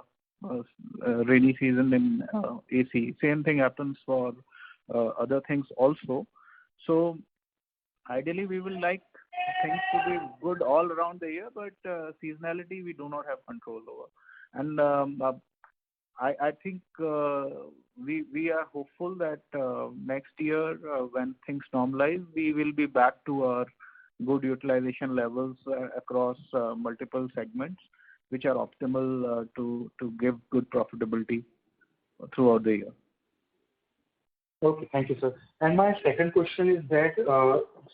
rainy season in AC. Same thing happens for other things also. So ideally, we will like things to be good all around the year, but seasonality we do not have control over. And I think we are hopeful that next year, when things normalize, we will be back to our good utilization levels across multiple segments, which are optimal to give good profitability throughout the year. Okay, thank you, sir. And my second question is that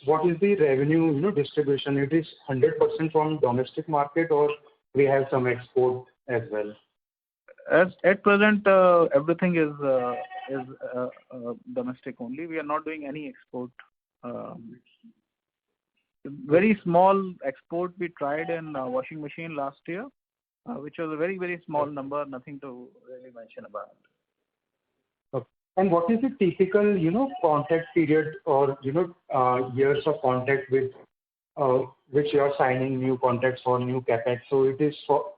what is the revenue distribution? It is 100% from domestic market, or we have some export as well? As at present, everything is domestic only. We are not doing any export. Very small export we tried in washing machine last year, which was a very, very small number, nothing to really mention about. Okay. And what is the typical, contract period or, years of contract with which you are signing new contracts for new capex? So it is for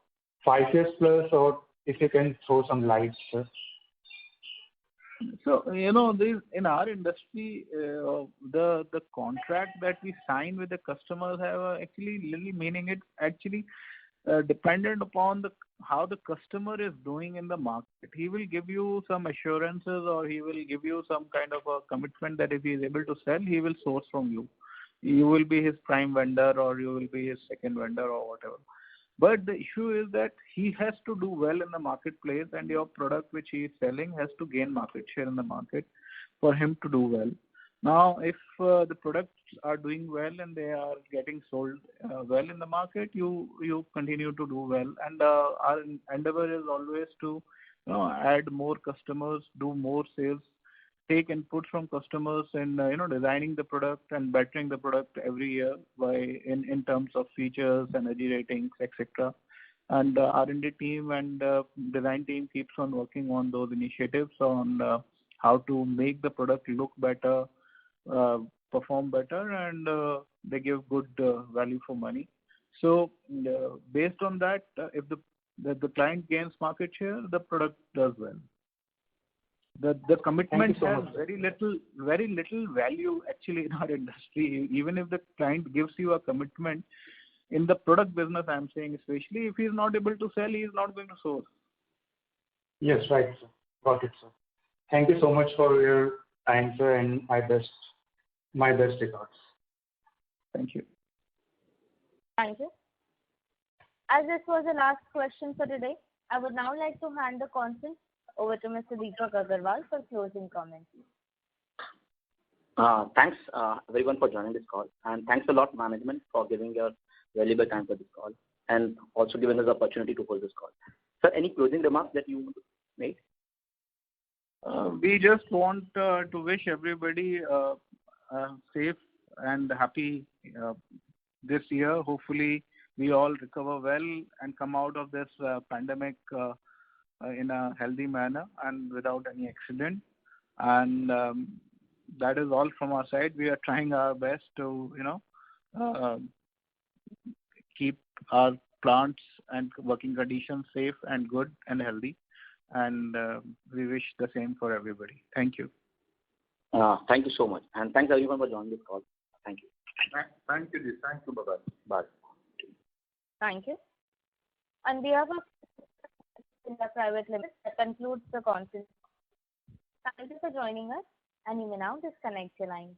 5 years plus, or if you can throw some light, sir. So, this, in our industry, the contract that we sign with the customers have actually little meaning. It's actually dependent upon how the customer is doing in the market. He will give you some assurances, or he will give you some kind of a commitment that if he is able to sell, he will source from you. You will be his prime vendor, or you will be his second vendor, or whatever. But the issue is that he has to do well in the marketplace, and your product which he is selling has to gain market share in the market for him to do well. Now, if the products are doing well and they are getting sold well in the market, you continue to do well. And our endeavor is always to add more customers, do more sales, take input from customers in designing the product and bettering the product every year in terms of features, energy ratings, etc. And R&D team and design team keeps on working on those initiatives on how to make the product look better, perform better, and they give good value for money. So based on that, if the client gains market share, the product does well. The commitment has very little value actually in our industry. Even if the client gives you a commitment in the product business, I'm saying, especially if he is not able to sell, he is not going to source. Yes, right, sir. Got it, sir. Thank you so much for your time, sir, and my best regards. Thank you. Thank you. As this was the last question for today, I would now like to hand the conference over to Mr. Deepak Agarwal for closing comments. Thanks everyone for joining this call, and thanks a lot management for giving your valuable time for this call and also giving us the opportunity to hold this call. Sir, any closing remarks that you want to make? We just want to wish everybody safe and happy this year. Hopefully, we all recover well and come out of this pandemic in a healthy manner and without any accident. And that is all from our side. We are trying our best to, keep our plants and working conditions safe and good and healthy. And we wish the same for everybody. Thank you. Thank you so much. And thanks everyone for joining this call. Thank you. Thank you. Thank you. Bye-bye. Bye. Thank you. On behalf of India Private Limited, that concludes the conference. Thank you for joining us, and you may now disconnect your line.